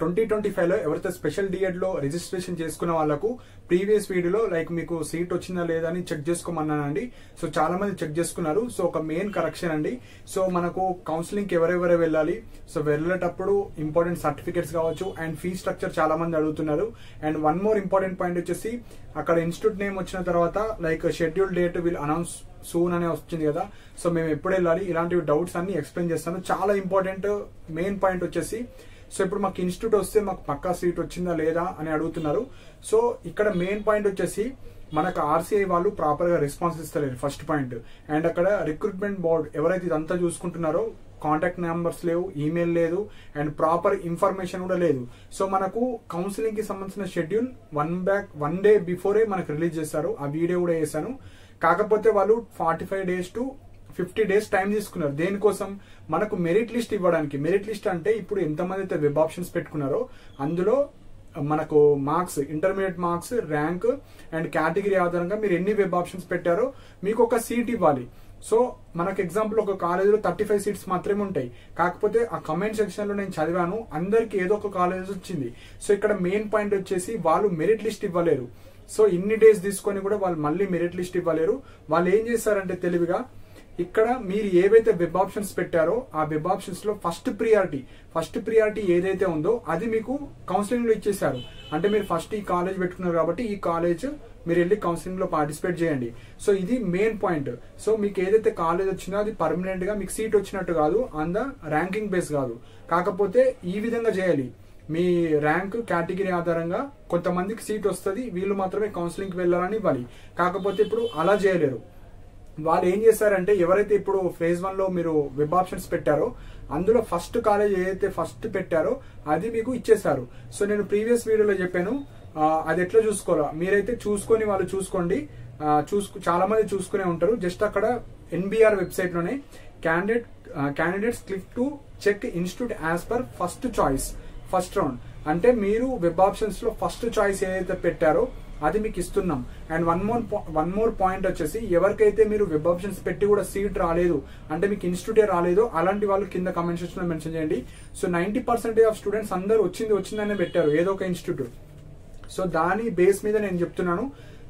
2025 లో ఎవరైతే special D.Ed లో రిజిస్ట్రేషన్ చేసుకున్న వాళ్ళకు ప్రీవియస్ వీడియోలో లైక్ మీకు సీట్ వచ్చిందా లేదా అని చెక్ చేసుకోమన్నానండి. సో చాలా మంది చెక్ చేసుకున్నారు. సో ఒక మెయిన్ కరెక్షన్ అండి. సో మనకు కౌన్సిలింగ్ కి ఎవరెవరు వెళ్ళాలి, సో వెళ్ళేటప్పుడు ఇంపార్టెంట్ సర్టిఫికేట్స్ కావచ్చు అండ్ ఫీ స్ట్రక్చర్ చాలా మంది అడుగుతున్నారు. And one more important point వచ్చేసి అక్కడ ఇన్స్టిట్యూట్ నేమ్ వచ్చిన తర్వాత like schedule date will announce soon అనే వచ్చింది కదా. సో మేము ఎప్పుడు వెళ్ళాలి, ఇలాంటివి డౌట్స్ అన్ని ఎక్స్ప్లెయిన్ చేస్తాను. చాలా ఇంపార్టెంట్ మెయిన్ పాయింట్ వచ్చేసి, సో ఇప్పుడు మాకు ఇన్స్టిట్యూట్ వస్తే మాకు పక్కా సీట్ వచ్చిందా లేదా అని అడుగుతున్నారు. సో ఇక్కడ మెయిన్ పాయింట్ వచ్చేసి మనకు ఆర్సీఐ వాళ్ళు ప్రాపర్ గా రెస్పాన్స్ ఇస్తలేరు, ఫస్ట్ పాయింట్. అండ్ అక్కడ రిక్రూట్మెంట్ బోర్డ్ ఎవరైతే ఇదంతా చూసుకుంటున్నారో కాంటాక్ట్ నెంబర్స్ లేవు, ఈమెయిల్ లేదు అండ్ ప్రాపర్ ఇన్ఫర్మేషన్ కూడా లేదు. సో మనకు కౌన్సిలింగ్ కి సంబంధించిన షెడ్యూల్ వన్ డే బిఫోరే మనకు రిలీజ్ చేస్తారు. ఆ వీడియో కూడా చేశాను. కాకపోతే వాళ్ళు 45 days to 50 days టైం తీసుకున్నారు. దేనికోసం? మనకు మెరిట్ లిస్ట్ ఇవ్వడానికి. మెరిట్ లిస్ట్ అంటే ఇప్పుడు ఎంతమంది అయితే వెబ్ ఆప్షన్స్ పెట్టుకున్నారో అందులో మనకు marks, intermediate marks, rank and category ఆధారంగా మీరు ఎన్ని వెబ్ ఆప్షన్స్ పెట్టారో మీకు ఒక సీట్ ఇవ్వాలి. సో మనకు ఎగ్జాంపుల్ ఒక కాలేజీలో 35 seats మాత్రమే ఉంటాయి. కాకపోతే ఆ కమెంట్ సెక్షన్ లో నేను చదివాను, అందరికి ఏదో ఒక కాలేజ్ వచ్చింది. సో ఇక్కడ మెయిన్ పాయింట్ వచ్చేసి వాళ్ళు మెరిట్ లిస్ట్ ఇవ్వలేరు. సో ఇన్ని డేస్ తీసుకొని కూడా వాళ్ళు మళ్ళీ మెరిట్ లిస్ట్ ఇవ్వలేరు. వాళ్ళు ఏం చేశారంటే తెలివిగా ఇక్కడ మీరు ఏవైతే వెబ్ ఆప్షన్స్ పెట్టారో ఆ వెబ్ ఆప్షన్స్ లో ఫస్ట్ ప్రియారిటీ ఏదైతే ఉందో అది మీకు కౌన్సిలింగ్ లో ఇచ్చేసారు. అంటే మీరు ఫస్ట్ ఈ కాలేజ్ పెట్టుకున్నారు కాబట్టి ఈ కాలేజ్ మీరు వెళ్ళి కౌన్సిలింగ్ లో పార్టిసిపేట్ చేయండి. సో ఇది మెయిన్ పాయింట్. సో మీకు ఏదైతే కాలేజ్ వచ్చిందో అది పర్మనెంట్ గా మీకు సీట్ వచ్చినట్టు కాదు, ఆన్ ద ర్యాంకింగ్ బేస్ కాదు. కాకపోతే ఈ విధంగా చేయాలి. మీ ర్యాంక్ కేటగిరీ ఆధారంగా కొంతమందికి సీట్ వస్తుంది, వీళ్ళు మాత్రమే కౌన్సిలింగ్ కి వెళ్ళాలని ఇవ్వాలి. కాకపోతే ఇప్పుడు అలా చేయలేరు. వాళ్ళు ఏం చేశారంటే ఎవరైతే ఇప్పుడు ఫేజ్ 1 లో మీరు వెబ్ ఆప్షన్స్ పెట్టారో అందులో ఫస్ట్ కాలేజ్ ఏదైతే ఫస్ట్ పెట్టారో అది మీకు ఇచ్చేసారు. సో నేను ప్రీవియస్ వీడియోలో చెప్పాను అది ఎట్లా చూసుకోవాలో. మీరైతే చూసుకొని వాళ్ళు చూసుకోండి. చాలా మంది చూసుకునే ఉంటారు. జస్ట్ అక్కడ ఎన్బిఆర్ వెబ్సైట్ లోనే candidates click to check institute as per first choice first round. అంటే మీరు వెబ్ ఆప్షన్స్ లో ఫస్ట్ చాయిస్ ఏదైతే పెట్టారో అది మీకు ఇస్తున్నాం. అండ్ వన్ మోర్ పాయింట్ వచ్చేసి ఎవరికైతే మీరు వెబ్ ఆప్షన్స్ పెట్టి కూడా సీట్ రాలేదు, అంటే మీకు ఇన్స్టిట్యూటే రాలేదో అలాంటి వాళ్ళు కింద కామెంట్ సెక్షన్ లో మెన్షన్ చేయండి. సో 90% ఆఫ్ స్టూడెంట్స్ అందరూ వచ్చిందనే పెట్టారు ఏదో ఒక ఇన్స్టిట్యూట్. సో దాని బేస్ మీద నేను చెప్తున్నాను,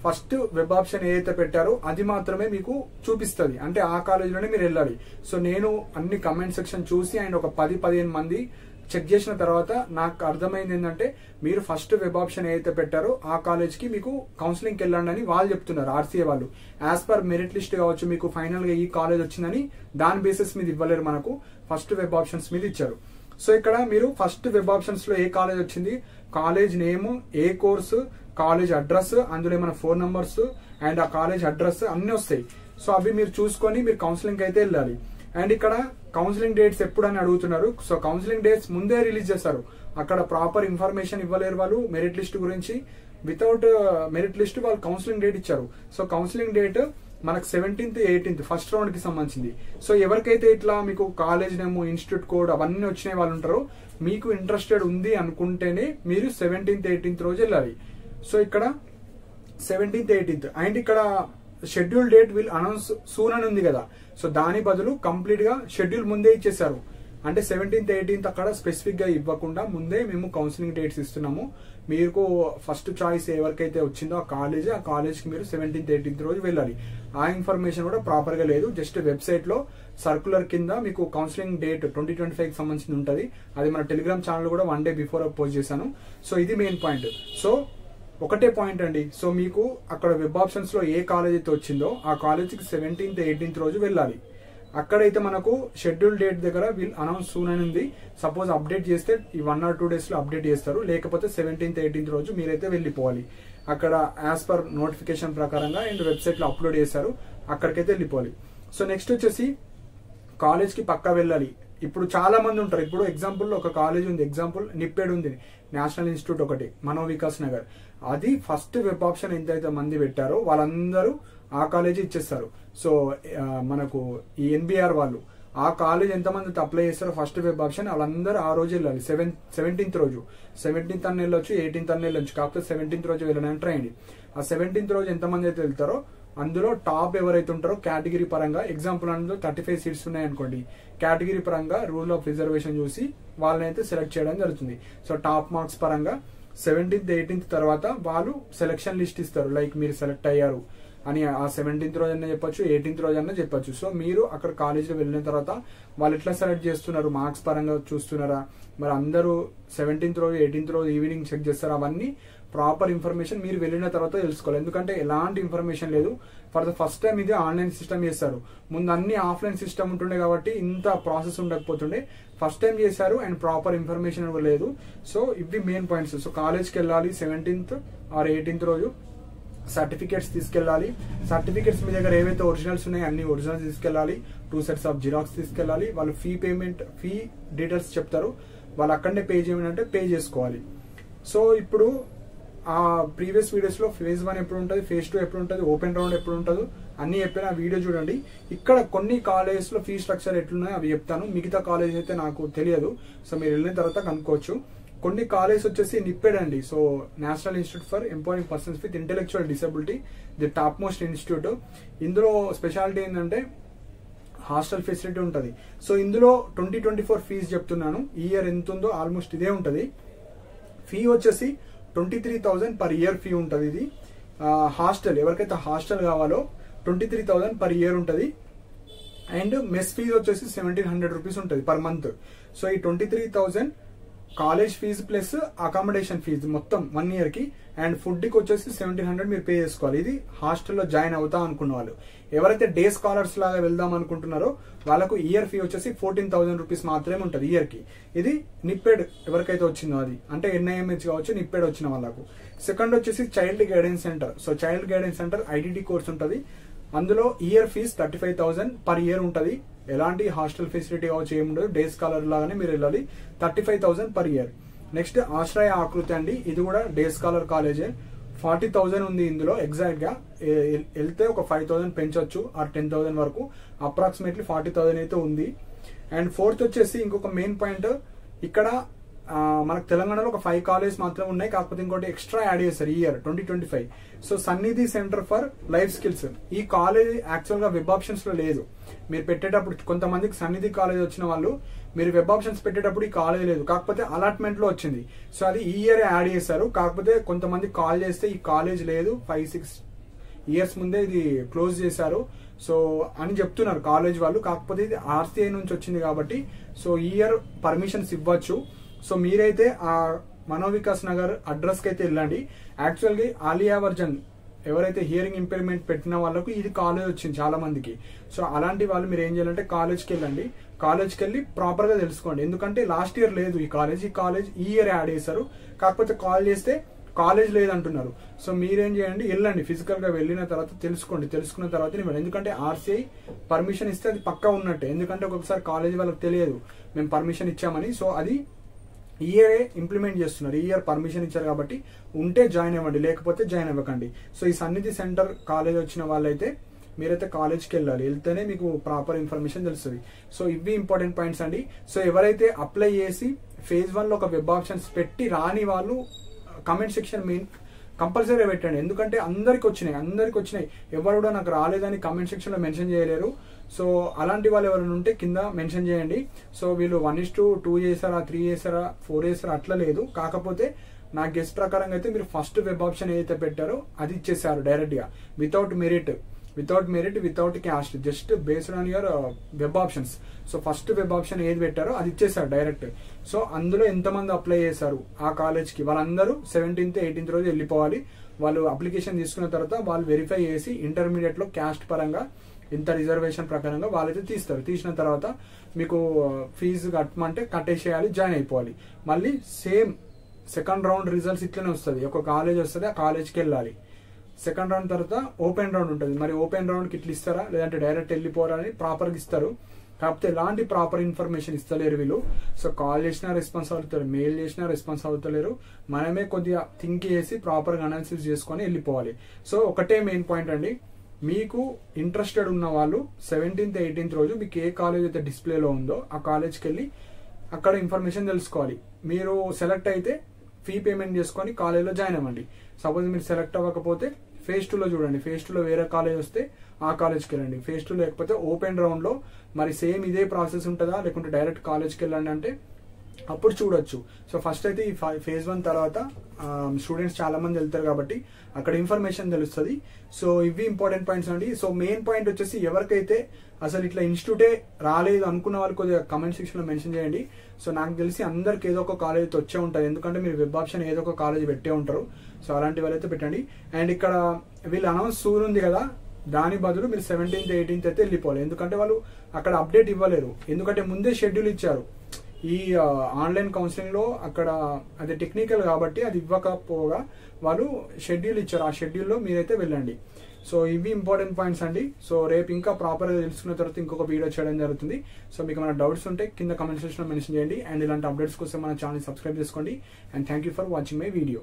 ఫస్ట్ వెబ్ ఆప్షన్ ఏదైతే పెట్టారో అది మాత్రమే మీకు చూపిస్తుంది. అంటే ఆ కాలేజీలోనే మీరు వెళ్ళాలి. సో నేను అన్ని కమెంట్ సెక్షన్ చూసి అండ్ ఒక 10-15 మంది చెక్ చేసిన తర్వాత నాకు అర్థమైంది ఏంటంటే మీరు ఫస్ట్ వెబ్ ఆప్షన్ ఏదైతే పెట్టారో ఆ కాలేజ్ కి మీకు కౌన్సిలింగ్ కి వెళ్ళండి అని వాళ్ళు చెప్తున్నారు, ఆర్సీఏ వాళ్ళు. యాజ్ పర్ మెరిట్ లిస్ట్ కావచ్చు మీకు ఫైనల్ గా ఈ కాలేజ్ వచ్చిందని దాని బేసిస్ మీద ఇవ్వలేరు, మనకు ఫస్ట్ వెబ్ ఆప్షన్స్ మీద ఇచ్చారు. సో ఇక్కడ మీరు ఫస్ట్ వెబ్ ఆప్షన్స్ లో ఏ కాలేజ్ వచ్చింది, కాలేజ్ నేమ్, ఏ కోర్సు, కాలేజ్ అడ్రస్, అందులో ఏమైనా ఫోన్ నంబర్స్ అండ్ ఆ కాలేజ్ అడ్రస్ అన్ని వస్తాయి. సో అవి మీరు చూసుకొని మీరు కౌన్సిలింగ్ అయితే వెళ్ళాలి. అండ్ ఇక్కడ కౌన్సిలింగ్ డేట్స్ ఎప్పుడు అని అడుగుతున్నారు. సో కౌన్సిలింగ్ డేట్స్ ముందే రిలీజ్ చేస్తారు. అక్కడ ప్రాపర్ ఇన్ఫర్మేషన్ ఇవ్వలేరు వాళ్ళు మెరిట్ లిస్ట్ గురించి. వితౌట్ మెరిట్ లిస్ట్ వాళ్ళు కౌన్సిలింగ్ డేట్ ఇచ్చారు. సో కౌన్సిలింగ్ డేట్ మనకు 17th, 18th ఫస్ట్ రౌండ్ కి సంబంధించింది. సో ఎవరికైతే ఇట్లా మీకు కాలేజ్ నేమ్, ఇన్స్టిట్యూట్ కోడ్ అవన్నీ వచ్చిన వాళ్ళు ఉంటారో మీకు ఇంట్రెస్టెడ్ ఉంది అనుకుంటేనే మీరు 17th, 18th రోజు వెళ్ళాలి. సో ఇక్కడ 17th, 18th అండ్ ఇక్కడ schedule date will announce soon అని ఉంది కదా. సో దాని బదులు కంప్లీట్ గా షెడ్యూల్ ముందే ఇచ్చేసారు. అంటే 17th, 18th అక్కడ స్పెసిఫిక్ గా ఇవ్వకుండా ముందే మేము కౌన్సిలింగ్ డేట్స్ ఇస్తున్నాము. మీకు ఫస్ట్ చాయిస్ ఎవరికైతే వచ్చిందో ఆ కాలేజ్ కి మీరు 17th, 18th రోజు వెళ్ళాలి. ఆ ఇన్ఫర్మేషన్ కూడా ప్రాపర్ గా లేదు. జస్ట్ వెబ్సైట్ లో సర్కులర్ కింద మీకు కౌన్సిలింగ్ డేట్ 2025 కి సంబంధించి ఉంటుంది. అది మన టెలిగ్రామ్ ఛానల్ కూడా 1 day బిఫోర్ పోస్ట్ చేశాను. సో ఇది మెయిన్ పాయింట్. సో ఒకటే పాయింట్ అండి. సో మీకు అక్కడ వెబ్ ఆప్షన్స్ లో ఏ కాలేజ్ అయితే వచ్చిందో ఆ కాలేజ్కి 17th, 18th రోజు వెళ్ళాలి. అక్కడైతే మనకు షెడ్యూల్ డేట్ దగ్గర విల్ అనౌన్స్ సూన్ అని ఉంది. సపోజ్ అప్డేట్ చేస్తే ఈ 1 or 2 days లో అప్డేట్ చేస్తారు. లేకపోతే 17th, 18th రోజు మీరైతే వెళ్ళిపోవాలి. అక్కడ యాజ్ పర్ నోటిఫికేషన్ ప్రకారంగా అండ్ వెబ్సైట్ లో అప్లోడ్ చేశారు, అక్కడికైతే వెళ్ళిపోవాలి. సో నెక్స్ట్ వచ్చేసి కాలేజ్ కి పక్కా వెళ్ళాలి. ఇప్పుడు చాలా మంది ఉంటారు. ఇప్పుడు ఎగ్జాంపుల్ ఒక కాలేజ్ ఉంది, ఎగ్జాంపుల్ నిప్పేడ్ ఉంది, నేషనల్ ఇన్స్టిట్యూట్ ఒకటి, మనోవికాస్ నగర్. అది ఫస్ట్ వెబ్ ఆప్షన్ ఎంతైతే మంది పెట్టారో వాళ్ళందరూ ఆ కాలేజీ ఇచ్చేస్తారు. సో మనకు ఈ ఎన్బిఆర్ వాళ్ళు ఆ కాలేజ్ ఎంతమంది అప్లై చేస్తారో ఫస్ట్ వెబ్ ఆప్షన్ వాళ్ళందరూ ఆ రోజు వెళ్ళాలి. 17th రోజు, 17th అన్న వెళ్ళొచ్చు, 18th అన్న వెళ్ళొచ్చు. కాకపోతే 17th రోజు వెళ్ళడానికి ట్రై చేయండి. ఆ 17th రోజు ఎంతమంది అయితే వెళ్తారో అందులో టాప్ ఎవరైతే ఉంటారో కేటగిరీ పరంగా, ఎగ్జాంపుల్ అందులో 35 సీట్స్ ఉన్నాయనుకోండి, కేటగిరీ పరంగా రూల్ ఆఫ్ రిజర్వేషన్ చూసి వాళ్ళనైతే సెలెక్ట్ చేయడం జరుగుతుంది. సో టాప్ మార్క్స్ పరంగా 17th 18th తర్వాత వాళ్ళు సెలెక్షన్ లిస్ట్ ఇస్తారు. లైక్ మీరు సెలెక్ట్ అయ్యారు అని ఆ 17th రోజు అన్నా చెప్పొచ్చు, 18th రోజు అన్నా చెప్పొచ్చు. సో మీరు అక్కడ కాలేజీలో వెళ్ళిన తర్వాత వాళ్ళు ఎట్లా సెలెక్ట్ చేస్తున్నారు, మార్క్స్ పరంగా చూస్తున్నారా, మరి అందరూ 17th రోజు 18th రోజు ఈవినింగ్ చెక్ చేస్తారు. అవన్నీ ప్రాపర్ ఇన్ఫర్మేషన్ మీరు వెళ్ళిన తర్వాత తెలుసుకోవాలి. ఎందుకంటే ఎలాంటి ఇన్ఫర్మేషన్ లేదు. ఫర్ ద ఫస్ట్ టైం ఇది ఆన్లైన్ సిస్టమ్ చేస్తారు. ముందు అన్ని ఆఫ్లైన్ సిస్టమ్ ఉంటుండే కాబట్టి ఇంత ప్రాసెస్ ఉండకపోతుండే. ఫస్ట్ టైం చేశారు అండ్ ప్రాపర్ ఇన్ఫర్మేషన్ లేదు. సో ఇవి మెయిన్ పాయింట్స్. సో కాలేజ్కి వెళ్ళాలి 17th ఆర్ 18th రోజు. సర్టిఫికేట్స్ తీసుకెళ్ళాలి. సర్టిఫికేట్స్ మీ దగ్గర ఏవైతే ఒరిజినల్స్ ఉన్నాయో అన్ని ఒరిజినల్స్ తీసుకెళ్ళాలి. 2 sets ఆఫ్ జిరాక్స్ తీసుకెళ్ళాలి. వాళ్ళు ఫీ డీటెయిల్స్ చెప్తారు. వాళ్ళు అక్కడనే పే చేయమంటే పే చేసుకోవాలి. సో ఇప్పుడు ఆ ప్రీవియస్ వీడియోస్ లో phase 1 ఎప్పుడు ఉంటుంది, phase 2 ఎప్పుడు ఉంటుంది, ఓపెన్ రౌండ్ ఎప్పుడు ఉంటుందో అన్ని చెప్పిన వీడియో చూడండి. ఇక్కడ కొన్ని కాలేజెస్ లో ఫీ స్ట్రక్చర్ ఎట్లున్నాయో అవి చెప్తాను. మిగతా కాలేజ్ అయితే నాకు తెలియదు. సో మీరు వెళ్ళిన తర్వాత కనుక్కోవచ్చు. కొన్ని కాలేజ్ వచ్చేసి నిప్పెడ్ అండి. So national institute for empowering persons with intellectual disability, the top most institute. ఇందులో స్పెషాలిటీ ఏంటంటే హాస్టల్ ఫెసిలిటీ ఉంటుంది. సో ఇందులో 2024 ఫీజు చెప్తున్నాను. ఈ ఇయర్ ఎంత ఉందో ఆల్మోస్ట్ ఇదే ఉంటుంది. ఫీ వచ్చేసి 23,000 పర్ ఇయర్ ఫీ ఉంటుంది. ఇది హాస్టల్ ఎవరికైతే హాస్టల్ కావాలో 23,000 పర్ ఇయర్ ఉంటుంది. అండ్ మెస్ ఫీజు వచ్చేసి 1,700 రూపీస్ ఉంటుంది పర్ మంత్. సో ఈ 23,000 college fee plus accommodation fee మొత్తం 1 year కి. అండ్ ఫుడ్ కి వచ్చేసి 1,700 మీరు పే చేసుకోవాలి. ఇది హాస్టల్లో జాయిన్ అవుతా అనుకున్న వాళ్ళు. ఎవరైతే డే స్కాలర్స్ లాగా వెళ్దాం అనుకుంటున్నారో వాళ్ళకు ఇయర్ ఫీ వచ్చేసి 14,000 రూపీస్ మాత్రమే ఉంటుంది ఇయర్ కి. ఇది నిప్పెడ్ ఎవరికైతే వచ్చిందో అది, అంటే NIMH కావచ్చు, నిప్పెడ్ వచ్చిన వాళ్ళకు. సెకండ్ వచ్చేసి child guidance centre. So child guidance centre IDD course ఉంటుంది. అందులో ఇయర్ ఫీజ్ 35,000 పర్ ఇయర్ ఉంటుంది. ఎలాంటి హాస్టల్ ఫెసిలిటీ కావచ్చు ఏముండదు. డే స్కాలర్ లాగానే మీరు వెళ్ళాలి. 35,000 పర్ ఇయర్. నెక్స్ట్ ఆశ్రయ ఆకృతి అండి. ఇది కూడా డే స్కాలర్ కాలేజే. 40,000 ఉంది ఇందులో. ఎగ్జాక్ట్ గా వెళ్తే ఒక 5,000 పెంచొచ్చు ఆర్ 10,000 వరకు. అప్రాక్సిమేట్లీ 40,000 అయితే ఉంది. అండ్ ఫోర్త్ వచ్చేసి ఇంకొక మెయిన్ పాయింట్, ఇక్కడ మనకు తెలంగాణలో ఒక 5 కాలేజ్ మాత్రం ఉన్నాయి. కాకపోతే ఇంకోటి ఎక్స్ట్రా యాడ్ చేశారు ఈ ఇయర్ 2025. సో సన్నిధి సెంటర్ ఫర్ లైఫ్ స్కిల్స్. ఈ కాలేజ్ యాక్చువల్ గా వెబ్ ఆప్షన్స్ లో లేదు. మీరు పెట్టేటప్పుడు కొంతమందికి సన్నిధి కాలేజ్ వచ్చిన వాళ్ళు మీరు వెబ్ ఆప్షన్స్ పెట్టేటప్పుడు ఈ కాలేజ్ లేదు, కాకపోతే అలాట్మెంట్ లో వచ్చింది. సో అది ఈ ఇయర్ యాడ్ చేశారు. కాకపోతే కొంతమంది కాల్ చేస్తే ఈ కాలేజ్ లేదు, 5-6 ఇయర్స్ ముందే ఇది క్లోజ్ చేశారు సో అని చెప్తున్నారు కాలేజ్ వాళ్ళు. కాకపోతే ఇది RCI నుంచి వచ్చింది కాబట్టి సో ఈ ఇయర్ పర్మిషన్స్ ఇవ్వచ్చు. సో మీరైతే ఆ మనోవికాస్ నగర్ అడ్రస్ కి అయితే వెళ్ళండి. యాక్చువల్గా ఆలియా వర్జన్ ఎవరైతే హియరింగ్ ఇంపైర్మెంట్ పెట్టిన వాళ్ళకు ఇది కాలేజ్ వచ్చింది చాలా మందికి. సో అలాంటి వాళ్ళు మీరు ఏం చేయాలంటే కాలేజ్కి వెళ్ళండి. కాలేజ్కి వెళ్ళి ప్రాపర్ గా తెలుసుకోండి. ఎందుకంటే లాస్ట్ ఇయర్ లేదు ఈ కాలేజ్ ఈ ఇయర్ యాడ్ చేశారు. కాకపోతే కాల్ చేస్తే కాలేజ్ లేదంటున్నారు. సో మీరేం చేయండి, వెళ్ళండి, ఫిజికల్ గా వెళ్ళిన తర్వాత తెలుసుకోండి. తెలుసుకున్న తర్వాత ఇవ్వండి. ఎందుకంటే RCI పర్మిషన్ ఇస్తే అది పక్కా ఉన్నట్టే. ఎందుకంటే ఒక్కొక్కసారి కాలేజ్ వాళ్ళకి తెలియదు మేము పర్మిషన్ ఇచ్చామని. సో అది ఈ ఇయర్ ఇంప్లిమెంట్ చేస్తున్నారు. ఈ ఇయర్ పర్మిషన్ ఇచ్చారు కాబట్టి ఉంటే జాయిన్ అవ్వండి, లేకపోతే జాయిన్ అవ్వకండి. సో ఈ సన్నిధి సెంటర్ కాలేజ్ వచ్చిన వాళ్ళైతే మీరైతే కాలేజ్కి వెళ్ళాలి. వెళ్తేనే మీకు ప్రాపర్ ఇన్ఫర్మేషన్ తెలుస్తుంది. సో ఇవి ఇంపార్టెంట్ పాయింట్స్ అండి. సో ఎవరైతే అప్లై చేసి phase 1 లో ఒక వెబ్ ఆప్షన్స్ పెట్టి రాని వాళ్ళు కమెంట్ సెక్షన్ మెయిన్ కంపల్సరీ పెట్టండి. ఎందుకంటే అందరికి వచ్చినాయి. ఎవరు కూడా నాకు రాలేదని కమెంట్ సెక్షన్ లో మెన్షన్ చేయలేరు. సో అలాంటి వాళ్ళు ఎవరైనా ఉంటే కింద మెన్షన్ చేయండి. సో వీళ్ళు 1:2 చేశారా, 3 చేశారా, 4 చేశారా అట్లా లేదు. కాకపోతే నా గెస్ట్ ప్రకారంగా అయితే మీరు ఫస్ట్ వెబ్ ఆప్షన్ ఏదైతే పెట్టారో అది ఇచ్చేసారు డైరెక్ట్ గా, without merit, without caste, just based on your web options. So first web option ఏది పెట్టారో అది ఇచ్చేసారు డైరెక్ట్. సో అందులో ఎంతమంది అప్లై చేశారు ఆ కాలేజ్ కి వాళ్ళందరూ 17th 18th రోజు వెళ్ళిపోవాలి. వాళ్ళు అప్లికేషన్ తీసుకున్న తర్వాత వాళ్ళు వెరిఫై చేసి ఇంటర్మీడియట్ లో క్యాస్ట్ పరంగా ఇంత రిజర్వేషన్ ప్రకారంగా వాళ్ళైతే తీస్తారు. తీసిన తర్వాత మీకు ఫీజు కట్టమంటే కట్టేసేయాలి, జాయిన్ అయిపోవాలి. మళ్ళీ సేమ్ సెకండ్ రౌండ్ రిజల్ట్స్ ఇట్లనే వస్తుంది. ఒక కాలేజ్ వస్తుంది, ఆ కాలేజ్కి వెళ్ళాలి. సెకండ్ రౌండ్ తర్వాత ఓపెన్ రౌండ్ ఉంటుంది. మరి ఓపెన్ రౌండ్ కి ఇట్లా ఇస్తారా లేదంటే డైరెక్ట్ వెళ్ళిపోవాలని ప్రాపర్ గా ఇస్తారు. కాకపోతే ఎలాంటి ప్రాపర్ ఇన్ఫర్మేషన్ ఇస్తలేరు వీళ్ళు. సో కాల్ చేసినా రెస్పాన్స్ అవుతారు, మెయిల్ చేసినా రెస్పాన్స్ అవుతలేరు. మనమే కొద్దిగా థింక్ చేసి ప్రాపర్ గా అనాలిసిస్ చేసుకొని వెళ్ళిపోవాలి. సో ఒకటే మెయిన్ పాయింట్ అండి, మీకు ఇంట్రెస్టెడ్ ఉన్న వాళ్ళు 17th 18th రోజు మీకు ఏ కాలేజ్ అయితే డిస్ప్లేలో ఉందో ఆ కాలేజ్కి వెళ్ళి అక్కడ ఇన్ఫర్మేషన్ తెలుసుకోవాలి. మీరు సెలెక్ట్ అయితే ఫీ పేమెంట్ చేసుకొని కాలేజ్లో జాయిన్ అవ్వండి. సపోజ్ మీరు సెలెక్ట్ అవ్వకపోతే ఫేజ్ 2 లో చూడండి, ఫేజ్ 2 లో వేరే కాలేజ్ వస్తే ఆ కాలేజ్కి వెళ్ళండి. ఫేజ్ 2 లేకపోతే ఓపెన్ రౌండ్ లో మరి సేమ్ ఇదే ప్రాసెస్ ఉంటుందా లేకుంటే డైరెక్ట్ కాలేజ్కి వెళ్ళండి అంటే అప్పుడు చూడొచ్చు. సో ఫస్ట్ అయితే ఈ ఫేజ్ 1 తర్వాత స్టూడెంట్స్ చాలా మంది వెళ్తారు కాబట్టి అక్కడ ఇన్ఫర్మేషన్ తెలుస్తుంది. సో ఇవి ఇంపార్టెంట్ పాయింట్స్ అండి. సో మెయిన్ పాయింట్ వచ్చేసి ఎవరికైతే అసలు ఇట్లా ఇన్స్టిట్యూటే రాలేదు అనుకున్న వాళ్ళు కొద్దిగా కమెంట్ సెక్షన్ లో మెన్షన్ చేయండి. సో నాకు తెలిసి అందరికి ఏదో ఒక కాలేజ్ వచ్చే ఉంటుంది, ఎందుకంటే మీరు వెబ్ ఆప్షన్ ఏదో ఒక కాలేజ్ పెట్టే ఉంటారు. సో అలాంటి వాళ్ళైతే పెట్టండి. అండ్ ఇక్కడ వీళ్ళు అనౌన్స్ సూర్ ఉంది కదా, దాని బదులు మీరు 17th 18th అయితే వెళ్ళిపోవాలి. ఎందుకంటే వాళ్ళు అక్కడ అప్డేట్ ఇవ్వలేరు, ఎందుకంటే ముందే షెడ్యూల్ ఇచ్చారు. ఈ ఆన్లైన్ కౌన్సిలింగ్ లో అక్కడ అది టెక్నికల్ కాబట్టి అది ఇవ్వకపోగా వాళ్ళు షెడ్యూల్ ఇచ్చారు, ఆ షెడ్యూల్లో మీరైతే వెళ్ళండి. సో ఇవి ఇంపార్టెంట్ పాయింట్స్ అండి. సో రేపు ఇంకా ప్రాపర్గా తెలుసుకున్న తర్వాత ఇంకొక వీడియో చేయడం జరుగుతుంది. సో మీకు ఏమైనా డౌట్స్ ఉంటే కింద కమెంట్ సెక్షన్ లో మెన్షన్ చేయండి. అండ్ ఇలాంటి అప్డేట్స్ కోసం మన ఛానల్ సబ్స్క్రైబ్ చేసుకోండి. And thank you for watching my video.